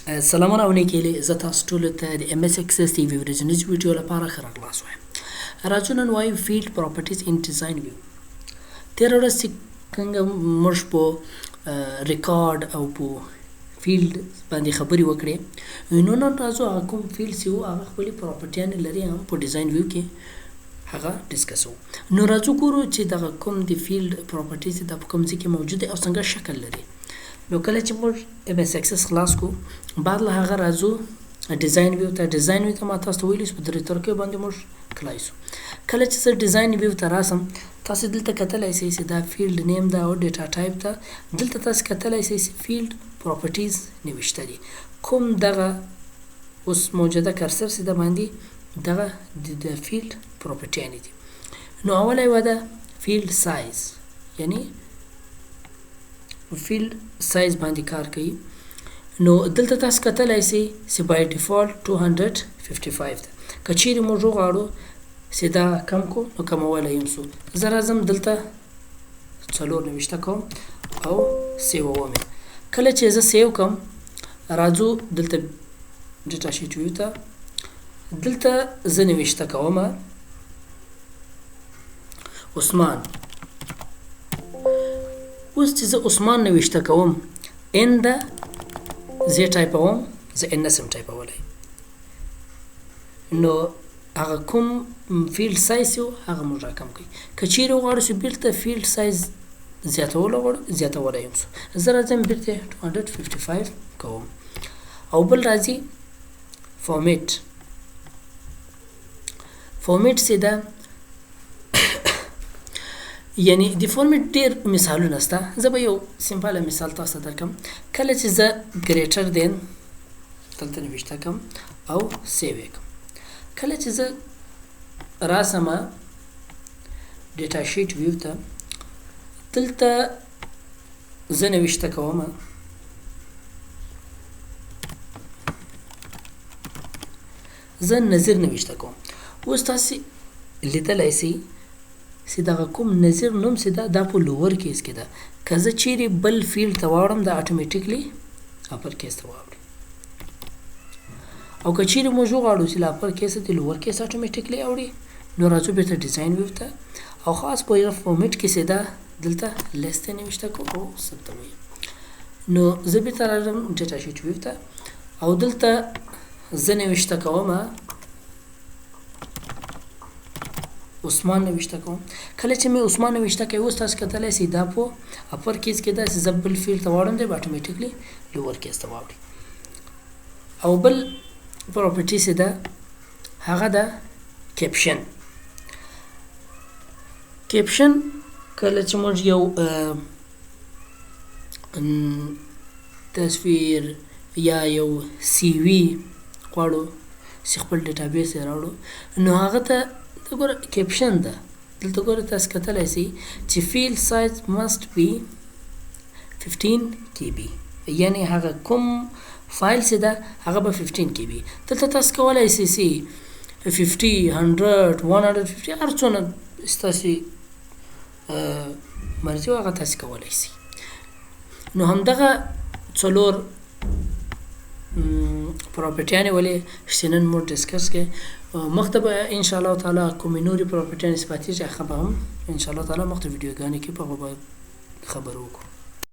سلامونه او نیکیلې زه تاسو ټولو ته د ام اس اکسس ټي وي ورځنیز ویډیو لپاره ښه راغلاست وایم. راځو نن وایو فیلډ پراپرټیز ان ډیزاین ویو. تېره ورځ چې څنګه موږ په ریکارډ او په فیلډ باندې خبرې وکړې، نو نن راځو هغه کوم فیلډ چې وو هغه خپلې پراپرټیانې لري هم په ډیزاین ویو کې هغه ډسکسو. نو راځو ګورو چې دغه کوم د فیلډ پراپرټیز د په کوم ځای کې موجود دی او څنګه شکل لري. نو کله چې موږ ام اس اکسس خلاص کو بعد له هغه راځو ډیزاین ویو ته. ډیزاین ویو ته ما تاسو ته ویلي چې په درې طریقو باندې موږ کلای سو. کله چې زه ډیزاین ویو ته راسم تاسو دلته کتلی شئ چې دا فیلډ نیم ده او ډیټا ټایپ ده. دلته تاسو کتلی شئ چې فیلډ پراپرټیز نوشته دي. کوم دغه اوس موجوده کرسر چې د باندې دغه د فیلډ پراپرټیانې دي. نو اوله یوه ده فیلډ سایز، یعنی فیلډ سایز باندې کار کوي. نو دلته تاسو کتلی شئ چې بای ډیفالټ 255 ده. که چیرې موږ وغواړو چې دا کم کو نو کمولی یم سو. زه راځم دلته 4 نوشته کوم او سیووم یې. کله چې زه سیو کوم راځو دلته ډیټا شیټ ویو ته. دلته زه نوشته کوم عثمان. اوس چې زه عثمان نوشته کوم ان ده زه ټایپوم، زه ان نسم ټایپولی. نو هغه کوم فیلډ سایز یو هغه موږ راکم کوي. که چیرې وغواړو چې بیرته فیلډ سایز زیاتول غواړو زیاتولی یم سو. زه راځم بیرته 255 کوم. او بل راځي فارمیټ. فارمیټ چې ده یعنی د فارمیټ ډېر مثالونه شته. زه به یو سمپله مثال تاسو ته درکړم. کله چې زه ګریټر دین دلته نوشته کوم او سیو یې کوم. کله چې زه راسم ډیټا شیټ ویو ته دلته زه نوشته کوم زه نظیر نوشته کوم. اوس تاسې لیدلی شئ چې دغه کوم نظیر نوم چې ده دا په لوور کیس کې ده. که زه چیرې بل فیلډ ته واوړم دا اټومیټیکلی اپر کیس ته واوړي. او که چیرې موږ وغواړو چې له اپر کیس د لوور کیس اټومیټیکلی اوړي نو راځو بیرته ډیزاین ویو ته او خاص په یوه فارمیټ کې چې ده دلته لیس ته نوشته کوم او ثبتوي. نو زه بیرته راځم ډیټا شیټ ویو ته او دلته زه نوشته کوم عثمان نوشته کوم. کله چې مې عثمان نوشته کوي اوس تاسو کتلی شئ دا په اپر کیس کې ده چې زه بل فیلډ ته واړم دی به اټومیټیکلی لوور کیس ته واوړي. او بل پراپرټي چې ده هغه ده کیپشن. کیپشن کله چې موږ یو تصویر یا یو سی وي غواړو چې خپل ډیټابیس یې راوړو نو هغه ته ګوره کیپشن ده. دلته ګوره تاسو کتلی شئ چې فیلډ سایز مست بي 15 KB، یعنی هغه کوم فایل چې ده هغه به 15 KB. دلته تاسو کولی شئ چې 50 100 150 هر څونه ستاسې مرضي و هغه تاسو کولی شئ. نو همدغه 4 پراپرټیانې ولې چې نن موږ ډسکس کړې. مخته به انشاءالله تعالی کومې نورې پراپرټیانې صفاتیږي هغه به هم انشاءالله تعالی مخته ویډیوګانې کې په هغو به خبرې وکړو.